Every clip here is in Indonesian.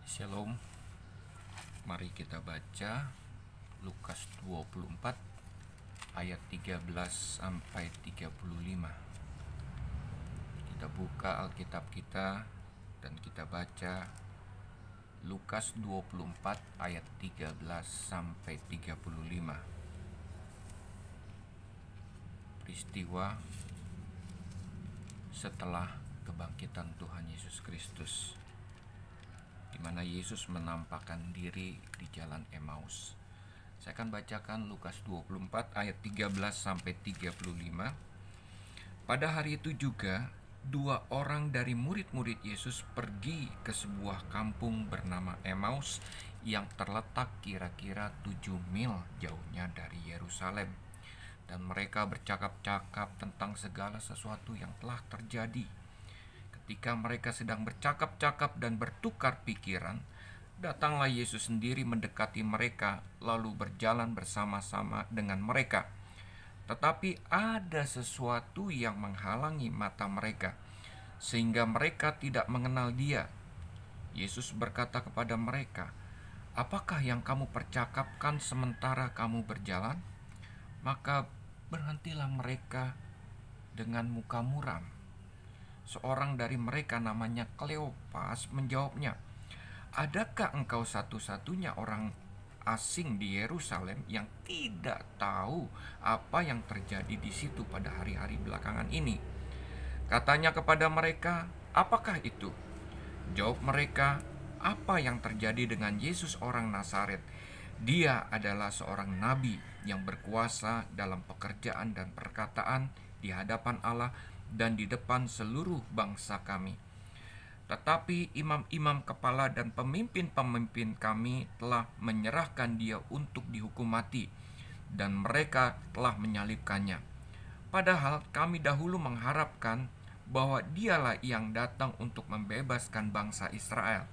Shalom. Mari kita baca Lukas 24 ayat 13 sampai 35. Kita buka Alkitab kita dan kita baca Lukas 24 ayat 13 sampai 35. Peristiwa setelah kebangkitan Tuhan Yesus Kristus, di mana Yesus menampakkan diri di jalan Emmaus. Saya akan bacakan Lukas 24 ayat 13 sampai 35. Pada hari itu juga, dua orang dari murid-murid Yesus pergi ke sebuah kampung bernama Emmaus yang terletak kira-kira 7 mil jauhnya dari Yerusalem. Dan mereka bercakap-cakap tentang segala sesuatu yang telah terjadi. Ketika mereka sedang bercakap-cakap dan bertukar pikiran, datanglah Yesus sendiri mendekati mereka, lalu berjalan bersama-sama dengan mereka. Tetapi ada sesuatu yang menghalangi mata mereka, sehingga mereka tidak mengenal Dia. Yesus berkata kepada mereka, "Apakah yang kamu percakapkan sementara kamu berjalan?" Maka berhentilah mereka dengan muka muram. Seorang dari mereka namanya Kleopas menjawabnya, "Adakah engkau satu-satunya orang asing di Yerusalem yang tidak tahu apa yang terjadi di situ pada hari-hari belakangan ini?" Katanya kepada mereka, "Apakah itu?" Jawab mereka, "Apa yang terjadi dengan Yesus orang Nazaret? Dia adalah seorang nabi yang berkuasa dalam pekerjaan dan perkataan di hadapan Allah dan di depan seluruh bangsa kami. Tetapi imam-imam kepala dan pemimpin-pemimpin kami telah menyerahkan dia untuk dihukum mati, dan mereka telah menyalibkannya. Padahal kami dahulu mengharapkan bahwa dialah yang datang untuk membebaskan bangsa Israel.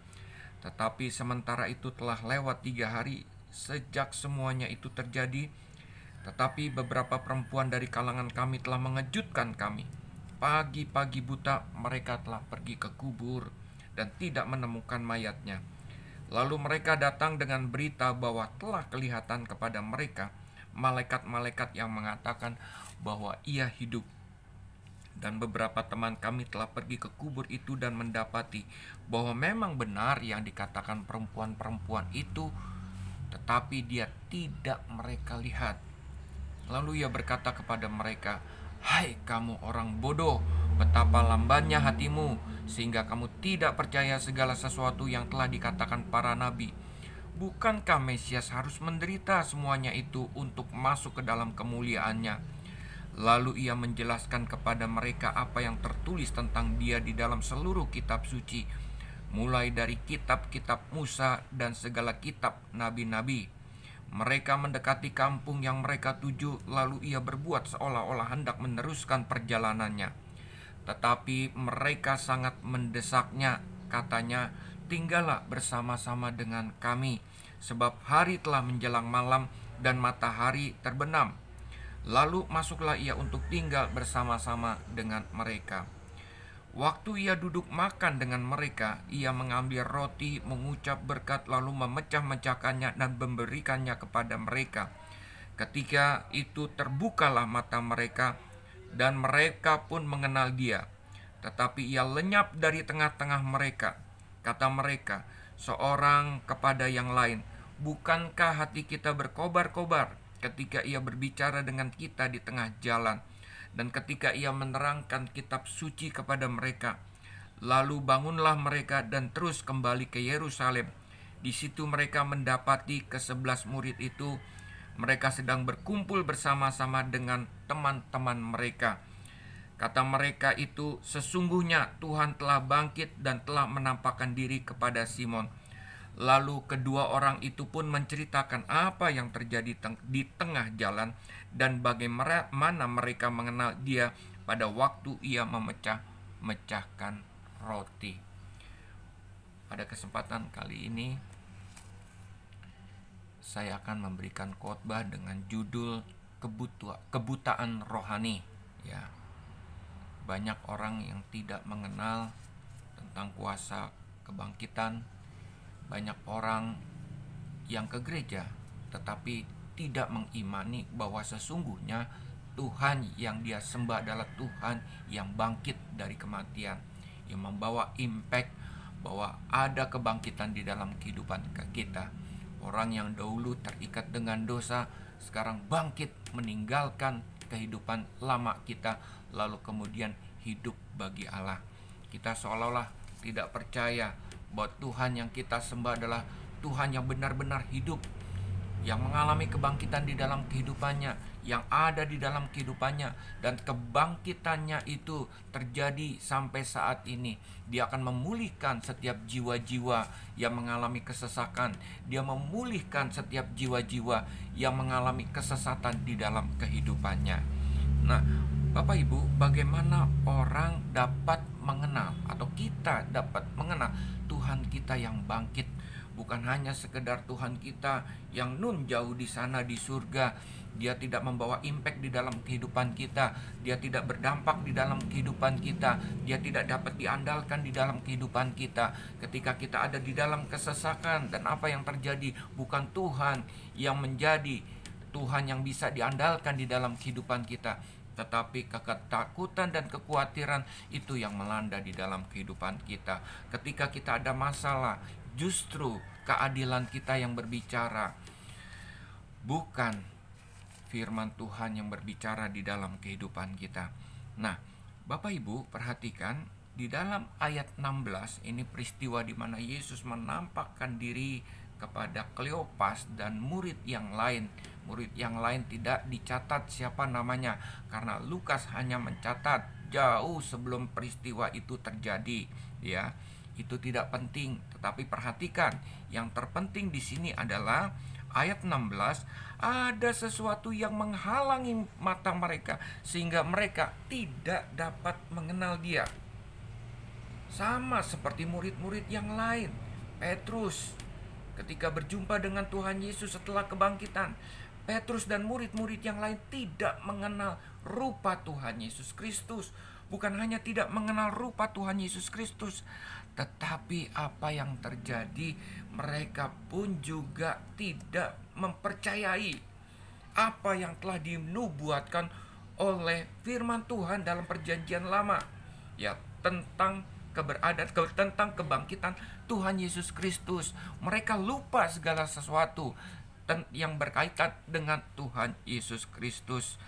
Tetapi sementara itu telah lewat 3 hari sejak semuanya itu terjadi. Tetapi beberapa perempuan dari kalangan kami telah mengejutkan kami. Pagi-pagi buta mereka telah pergi ke kubur dan tidak menemukan mayatnya. Lalu mereka datang dengan berita bahwa telah kelihatan kepada mereka malaikat-malaikat yang mengatakan bahwa ia hidup. Dan beberapa teman kami telah pergi ke kubur itu dan mendapati bahwa memang benar yang dikatakan perempuan-perempuan itu, tetapi dia tidak mereka lihat. Lalu ia berkata kepada mereka, "Hai kamu orang bodoh, betapa lambannya hatimu, sehingga kamu tidak percaya segala sesuatu yang telah dikatakan para nabi. Bukankah Mesias harus menderita semuanya itu untuk masuk ke dalam kemuliaannya?" Lalu ia menjelaskan kepada mereka apa yang tertulis tentang dia di dalam seluruh kitab suci, mulai dari kitab-kitab Musa dan segala kitab nabi-nabi. Mereka mendekati kampung yang mereka tuju, lalu ia berbuat seolah-olah hendak meneruskan perjalanannya. Tetapi mereka sangat mendesaknya, katanya, "Tinggallah bersama-sama dengan kami, sebab hari telah menjelang malam dan matahari terbenam." Lalu masuklah ia untuk tinggal bersama-sama dengan mereka. Waktu ia duduk makan dengan mereka, ia mengambil roti, mengucap berkat, lalu memecah-mecahkannya dan memberikannya kepada mereka. Ketika itu terbukalah mata mereka, dan mereka pun mengenal dia. Tetapi ia lenyap dari tengah-tengah mereka. Kata mereka seorang kepada yang lain, "Bukankah hati kita berkobar-kobar ketika ia berbicara dengan kita di tengah jalan, dan ketika ia menerangkan kitab suci kepada mereka?" Lalu bangunlah mereka dan terus kembali ke Yerusalem. Di situ mereka mendapati ke-11 murid itu. Mereka sedang berkumpul bersama-sama dengan teman-teman mereka. Kata mereka itu, "Sesungguhnya Tuhan telah bangkit dan telah menampakkan diri kepada Simon." Lalu kedua orang itu pun menceritakan apa yang terjadi di tengah jalan dan bagaimana mereka mengenal dia pada waktu ia memecah-mecahkan roti. Pada kesempatan kali ini saya akan memberikan khotbah dengan judul kebutaan rohani. Ya, banyak orang yang tidak mengenal tentang kuasa kebangkitan Banyak orang yang ke gereja tetapi tidak mengimani bahwa sesungguhnya Tuhan yang dia sembah adalah Tuhan yang bangkit dari kematian, yang membawa impact bahwa ada kebangkitan di dalam kehidupan kita. Orang yang dahulu terikat dengan dosa sekarang bangkit meninggalkan kehidupan lama kita, lalu kemudian hidup bagi Allah. Kita seolah-olah tidak percaya bahwa Tuhan yang kita sembah adalah Tuhan yang benar-benar hidup, yang mengalami kebangkitan di dalam kehidupannya, yang ada di dalam kehidupannya, dan kebangkitannya itu terjadi sampai saat ini. Dia akan memulihkan setiap jiwa-jiwa yang mengalami kesesakan. Dia memulihkan setiap jiwa-jiwa yang mengalami kesesatan di dalam kehidupannya. Nah, Bapak Ibu, bagaimana orang dapat mengenal atau kita dapat mengenal Tuhan kita yang bangkit? Bukan hanya sekedar Tuhan kita yang nun jauh di sana di surga. Dia tidak membawa impact di dalam kehidupan kita. Dia tidak berdampak di dalam kehidupan kita. Dia tidak dapat diandalkan di dalam kehidupan kita. Ketika kita ada di dalam kesesakan dan apa yang terjadi, bukan Tuhan yang menjadi Tuhan yang bisa diandalkan di dalam kehidupan kita, tetapi ketakutan dan kekhawatiran itu yang melanda di dalam kehidupan kita. Ketika kita ada masalah, justru keadilan kita yang berbicara, bukan firman Tuhan yang berbicara di dalam kehidupan kita. Nah, Bapak Ibu perhatikan di dalam ayat 16 ini peristiwa di mana Yesus menampakkan diri kepada Kleopas dan murid yang lain. Murid yang lain tidak dicatat siapa namanya karena Lukas hanya mencatat jauh sebelum peristiwa itu terjadi, ya. Itu tidak penting, tetapi perhatikan, yang terpenting di sini adalah ayat 16, ada sesuatu yang menghalangi mata mereka sehingga mereka tidak dapat mengenal Dia. Sama seperti murid-murid yang lain. Petrus ketika berjumpa dengan Tuhan Yesus setelah kebangkitan, Petrus dan murid-murid yang lain tidak mengenal rupa Tuhan Yesus Kristus. Bukan hanya tidak mengenal rupa Tuhan Yesus Kristus, tetapi apa yang terjadi, mereka pun juga tidak mempercayai apa yang telah dinubuatkan oleh firman Tuhan dalam perjanjian lama, ya, tentang tentang kebangkitan Tuhan Yesus Kristus. Mereka lupa segala sesuatu yang berkaitan dengan Tuhan Yesus Kristus.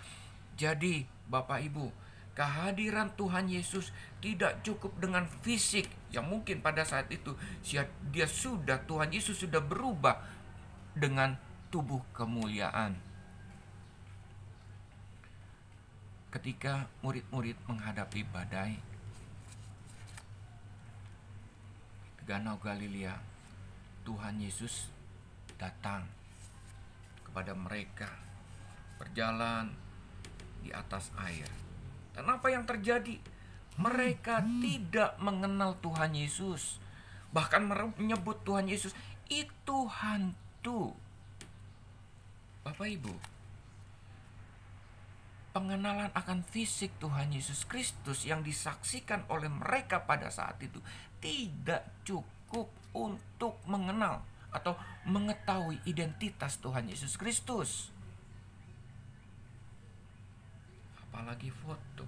Jadi Bapak Ibu, kehadiran Tuhan Yesus tidak cukup dengan fisik yang mungkin pada saat itu Tuhan Yesus sudah berubah dengan tubuh kemuliaan. Ketika murid-murid menghadapi badai Danau Galilea, Tuhan Yesus datang kepada mereka, berjalan di atas air. Dan apa yang terjadi? Mereka tidak mengenal Tuhan Yesus. Bahkan menyebut Tuhan Yesus itu hantu. Bapak Ibu, pengenalan akan fisik Tuhan Yesus Kristus yang disaksikan oleh mereka pada saat itu tidak cukup untuk mengenal atau mengetahui identitas Tuhan Yesus Kristus. Apalagi foto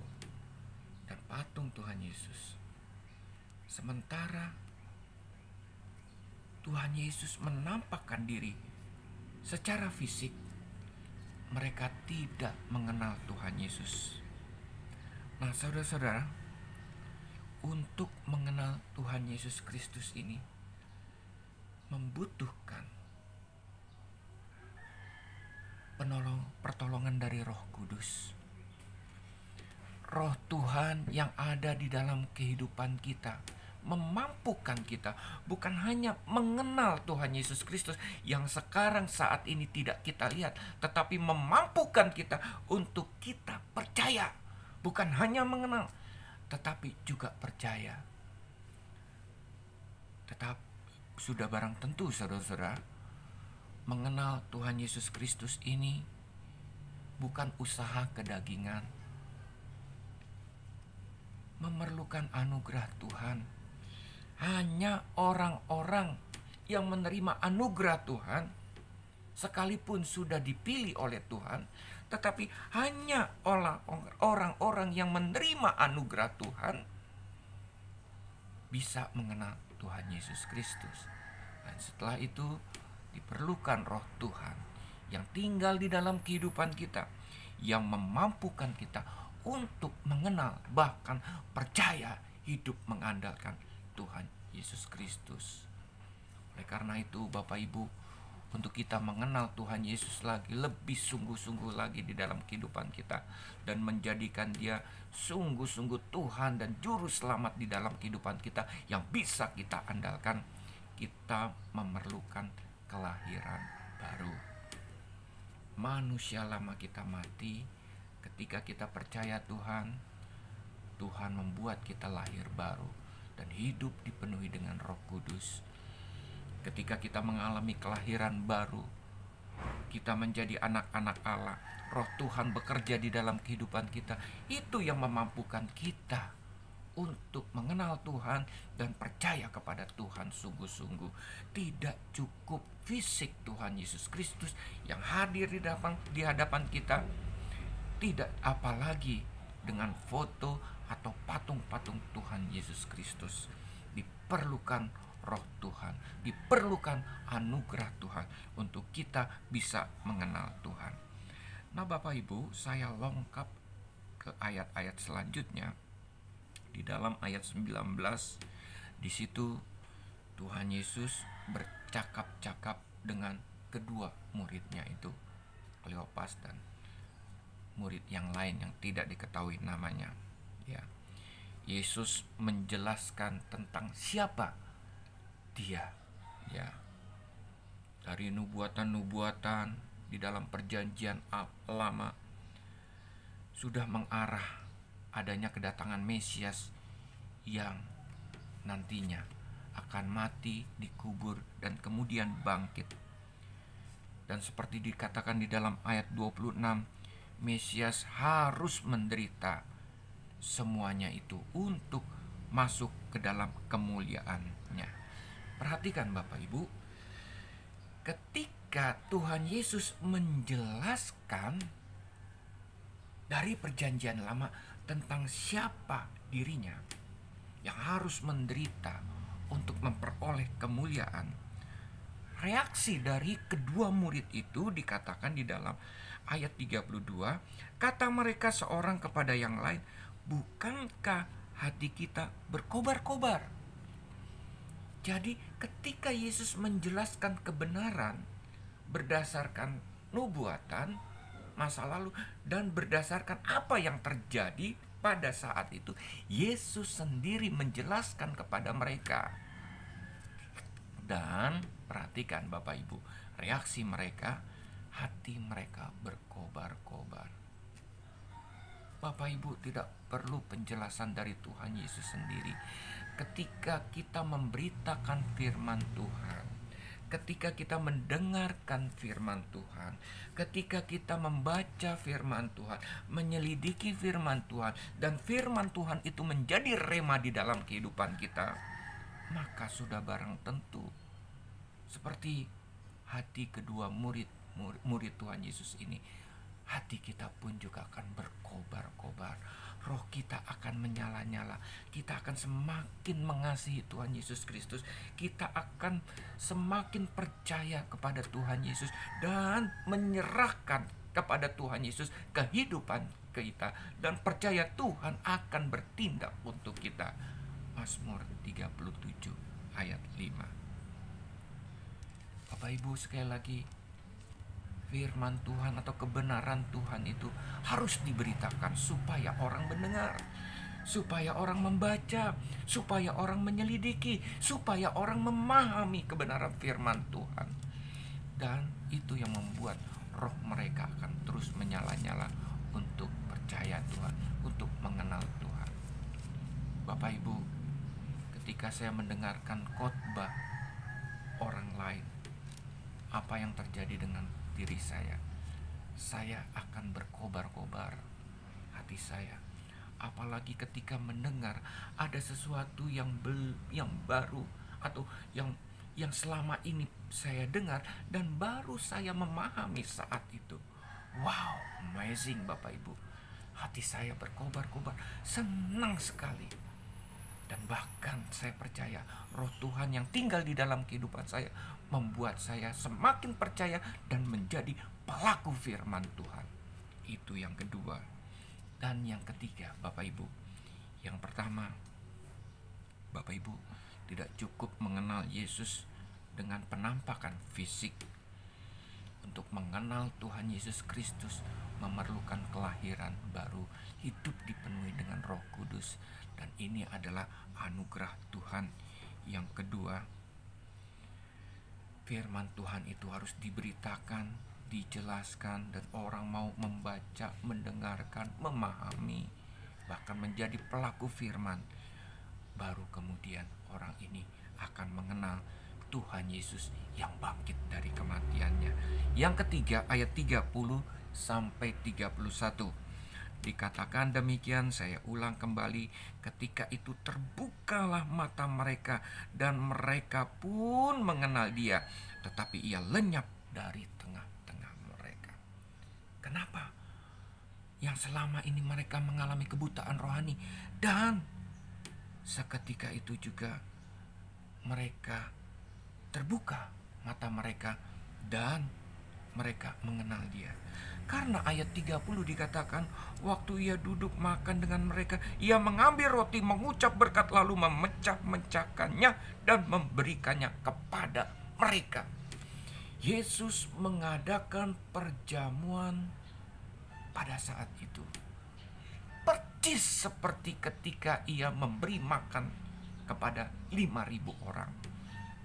dan patung Tuhan Yesus. Sementara Tuhan Yesus menampakkan diri secara fisik, mereka tidak mengenal Tuhan Yesus. Nah, saudara-saudara, untuk mengenal Tuhan Yesus Kristus ini membutuhkan pertolongan dari Roh Kudus. Roh Tuhan yang ada di dalam kehidupan kita memampukan kita bukan hanya mengenal Tuhan Yesus Kristus yang sekarang saat ini tidak kita lihat, tetapi memampukan kita untuk kita percaya. Bukan hanya mengenal, tetapi juga percaya. Tetap sudah barang tentu saudara-saudara, mengenal Tuhan Yesus Kristus ini bukan usaha kedagingan, memerlukan anugerah Tuhan. Hanya orang-orang yang menerima anugerah Tuhan, sekalipun sudah dipilih oleh Tuhan, tetapi hanya orang-orang yang menerima anugerah Tuhan bisa mengenal Tuhan Yesus Kristus. Dan setelah itu diperlukan Roh Tuhan yang tinggal di dalam kehidupan kita, yang memampukan kita untuk mengenal, bahkan percaya, hidup mengandalkan Tuhan Yesus Kristus. Oleh karena itu Bapak Ibu, untuk kita mengenal Tuhan Yesus lagi, lebih sungguh-sungguh lagi di dalam kehidupan kita, dan menjadikan Dia sungguh-sungguh Tuhan dan Juru Selamat di dalam kehidupan kita yang bisa kita andalkan, kita memerlukan kelahiran baru. Manusia lama kita mati. Ketika kita percaya Tuhan, Tuhan membuat kita lahir baru dan hidup dipenuhi dengan Roh Kudus. Ketika kita mengalami kelahiran baru, kita menjadi anak-anak Allah. Roh Tuhan bekerja di dalam kehidupan kita. Itu yang memampukan kita untuk mengenal Tuhan dan percaya kepada Tuhan sungguh-sungguh. Tidak cukup fisik Tuhan Yesus Kristus yang hadir di hadapan kita. Tidak apalagi dengan foto atau patung-patung Tuhan Yesus Kristus. Diperlukan Roh Tuhan, diperlukan anugerah Tuhan untuk kita bisa mengenal Tuhan. Nah Bapak Ibu, saya lengkap ke ayat-ayat selanjutnya. Di dalam ayat 19, di situ Tuhan Yesus bercakap-cakap dengan kedua muridnya itu, Kleopas dan murid yang lain yang tidak diketahui namanya. Ya, Yesus menjelaskan tentang siapa Dia, ya, dari nubuatan-nubuatan di dalam perjanjian lama sudah mengarah adanya kedatangan Mesias yang nantinya akan mati, dikubur, dan kemudian bangkit. Dan seperti dikatakan di dalam ayat 26, Mesias harus menderita semuanya itu untuk masuk ke dalam kemuliaannya. Perhatikan Bapak Ibu, ketika Tuhan Yesus menjelaskan dari perjanjian lama tentang siapa dirinya yang harus menderita untuk memperoleh kemuliaan, reaksi dari kedua murid itu dikatakan di dalam ayat 32, kata mereka seorang kepada yang lain, bukankah hati kita berkobar-kobar? Jadi ketika Yesus menjelaskan kebenaran berdasarkan nubuatan masa lalu dan berdasarkan apa yang terjadi pada saat itu, Yesus sendiri menjelaskan kepada mereka. Dan perhatikan Bapak Ibu, reaksi mereka, hati mereka berkobar-kobar. Bapak Ibu, tidak perlu penjelasan dari Tuhan Yesus sendiri. Ketika kita memberitakan firman Tuhan, ketika kita mendengarkan firman Tuhan, ketika kita membaca firman Tuhan, menyelidiki firman Tuhan, dan firman Tuhan itu menjadi rema di dalam kehidupan kita, maka sudah barang tentu seperti hati kedua murid Tuhan Yesus ini, hati kita pun juga akan berkobar-kobar. Roh kita akan menyala-nyala. Kita akan semakin mengasihi Tuhan Yesus Kristus. Kita akan semakin percaya kepada Tuhan Yesus dan menyerahkan kepada Tuhan Yesus kehidupan kita, dan percaya Tuhan akan bertindak untuk kita. Mazmur 37 ayat 5. Bapak Ibu, sekali lagi, firman Tuhan atau kebenaran Tuhan itu harus diberitakan supaya orang mendengar, supaya orang membaca, supaya orang menyelidiki, supaya orang memahami kebenaran firman Tuhan. Dan itu yang membuat roh mereka akan terus menyala-nyala untuk percaya Tuhan, untuk mengenal Tuhan. Bapak Ibu, ketika saya mendengarkan khotbah orang lain, apa yang terjadi dengan diri saya akan berkobar-kobar hati saya. Apalagi ketika mendengar ada sesuatu yang baru atau yang yang selama ini saya dengar dan baru saya memahami saat itu. Wow, amazing Bapak Ibu. Hati saya berkobar-kobar, senang sekali. Dan bahkan saya percaya Roh Tuhan yang tinggal di dalam kehidupan saya membuat saya semakin percaya dan menjadi pelaku firman Tuhan. Itu yang kedua. Dan yang ketiga, Bapak Ibu. Yang pertama, Bapak Ibu, tidak cukup mengenal Yesus dengan penampakan fisik. Untuk mengenal Tuhan Yesus Kristus memerlukan kelahiran baru, hidup dipenuhi dengan Roh Kudus. Dan ini adalah anugerah Tuhan. Yang kedua, firman Tuhan itu harus diberitakan, dijelaskan, dan orang mau membaca, mendengarkan, memahami, bahkan menjadi pelaku firman. Baru kemudian orang ini akan mengenal Tuhan Yesus yang bangkit dari kematiannya. Yang ketiga, ayat 30 sampai 31. Dikatakan demikian, saya ulang kembali, ketika itu terbukalah mata mereka dan mereka pun mengenal Dia, tetapi Ia lenyap dari tengah-tengah mereka. Kenapa? Yang selama ini mereka mengalami kebutaan rohani, dan seketika itu juga mereka terbuka mata mereka dan mereka mengenal Dia. Karena ayat 30 dikatakan, waktu Ia duduk makan dengan mereka, Ia mengambil roti, mengucap berkat, lalu memecah-mecahkannya dan memberikannya kepada mereka. Yesus mengadakan perjamuan pada saat itu, persis seperti ketika Ia memberi makan kepada 5.000 orang.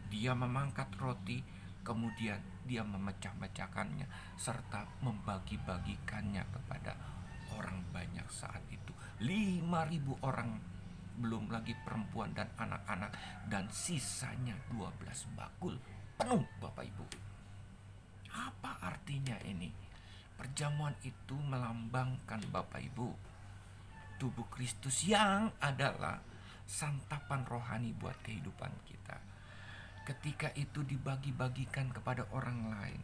Dia memangkat roti, kemudian Dia memecah-mecahkannya serta membagi-bagikannya kepada orang banyak saat itu. 5.000 orang, belum lagi perempuan dan anak-anak, dan sisanya 12 bakul penuh, Bapak Ibu. Apa artinya ini? Perjamuan itu melambangkan, Bapak Ibu, tubuh Kristus yang adalah santapan rohani buat kehidupan kita. Ketika itu dibagi-bagikan kepada orang lain,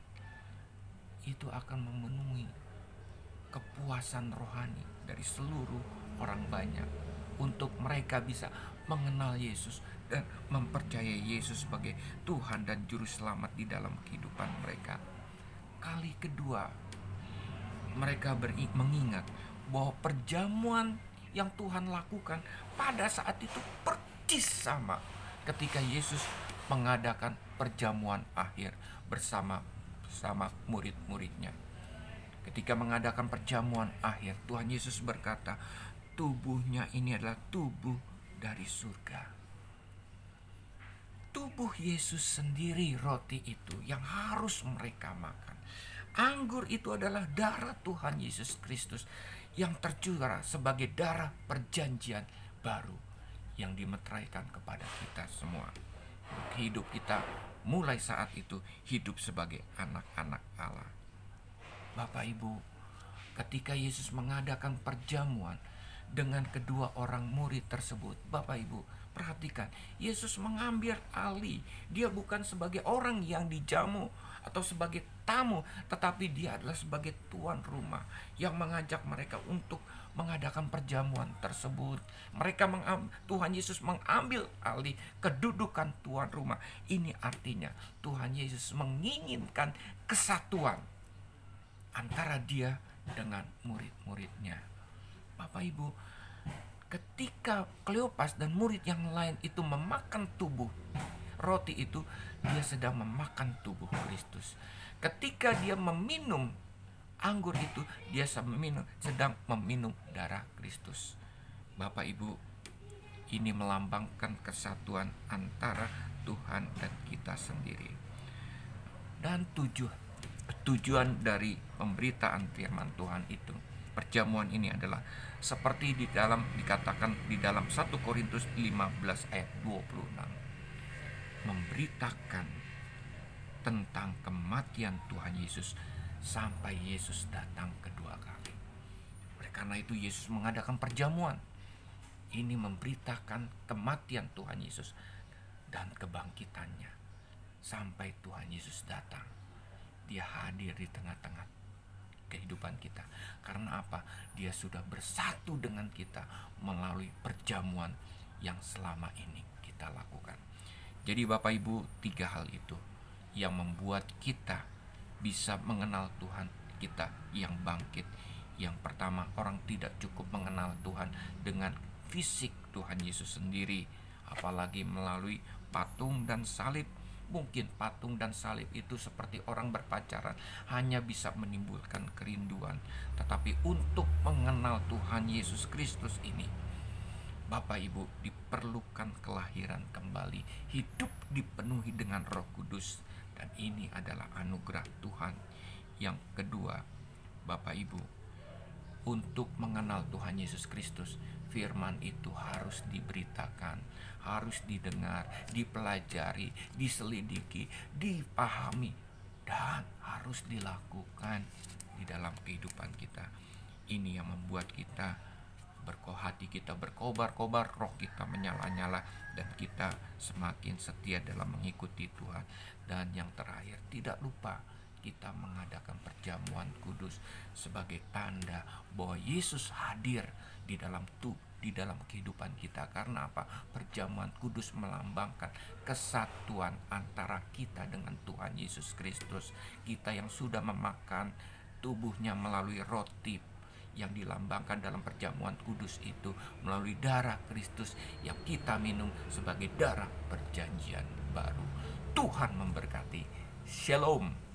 itu akan memenuhi kepuasan rohani dari seluruh orang banyak, untuk mereka bisa mengenal Yesus dan mempercayai Yesus sebagai Tuhan dan Juru Selamat di dalam kehidupan mereka. Kali kedua, mereka mengingat bahwa perjamuan yang Tuhan lakukan pada saat itu persis sama ketika Yesus mengadakan perjamuan akhir bersama murid-muridnya. Ketika mengadakan perjamuan akhir, Tuhan Yesus berkata, tubuhnya ini adalah tubuh dari surga. Tubuh Yesus sendiri roti itu yang harus mereka makan. Anggur itu adalah darah Tuhan Yesus Kristus yang tercurah sebagai darah perjanjian baru yang dimeteraikan kepada kita semua. Hidup kita mulai saat itu hidup sebagai anak-anak Allah. Bapak Ibu, ketika Yesus mengadakan perjamuan dengan kedua orang murid tersebut, Bapak Ibu, perhatikan, Yesus mengambil alih. Dia bukan sebagai orang yang dijamu atau sebagai tamu, tetapi Dia adalah sebagai tuan rumah yang mengajak mereka untuk mengadakan perjamuan tersebut. Tuhan Yesus mengambil alih kedudukan tuan rumah. Ini artinya Tuhan Yesus menginginkan kesatuan antara Dia dengan murid-muridnya. Bapak Ibu, ketika Kleopas dan murid yang lain itu memakan tubuh roti itu, dia sedang memakan tubuh Kristus. Ketika dia meminum anggur itu, dia sedang meminum darah Kristus. Bapak Ibu, ini melambangkan kesatuan antara Tuhan dan kita sendiri. Dan tujuan dari pemberitaan firman Tuhan itu, perjamuan ini adalah seperti dikatakan di dalam 1 Korintus 15 ayat 26. Memberitakan tentang kematian Tuhan Yesus sampai Yesus datang kedua kali. Oleh karena itu Yesus mengadakan perjamuan. Ini memberitakan kematian Tuhan Yesus dan kebangkitannya. sampai Tuhan Yesus datang. Dia hadir di tengah-tengah kehidupan kita. Karena apa? Dia sudah bersatu dengan kita melalui perjamuan yang selama ini kita lakukan. Jadi Bapak Ibu, 3 hal itu yang membuat kita bisa mengenal Tuhan kita yang bangkit. Yang pertama, orang tidak cukup mengenal Tuhan dengan fisik Tuhan Yesus sendiri, apalagi melalui patung dan salib. Mungkin patung dan salib itu seperti orang berpacaran, hanya bisa menimbulkan kerinduan. Tetapi untuk mengenal Tuhan Yesus Kristus ini, Bapak Ibu, diperlukan kelahiran kembali, hidup dipenuhi dengan Roh Kudus, dan ini adalah anugerah Tuhan. Yang kedua, Bapak Ibu, untuk mengenal Tuhan Yesus Kristus, firman itu harus diberitakan, harus didengar, dipelajari, diselidiki, dipahami, dan harus dilakukan di dalam kehidupan kita. Ini yang membuat kita hati kita berkobar-kobar, roh kita menyala-nyala, dan kita semakin setia dalam mengikuti Tuhan. Dan yang terakhir, tidak lupa kita mengadakan perjamuan kudus sebagai tanda bahwa Yesus hadir di dalam kehidupan kita. Karena apa? Perjamuan kudus melambangkan kesatuan antara kita dengan Tuhan Yesus Kristus. Kita yang sudah memakan tubuhnya melalui roti yang dilambangkan dalam perjamuan kudus itu, melalui darah Kristus yang kita minum sebagai darah perjanjian baru. Tuhan memberkati. Shalom.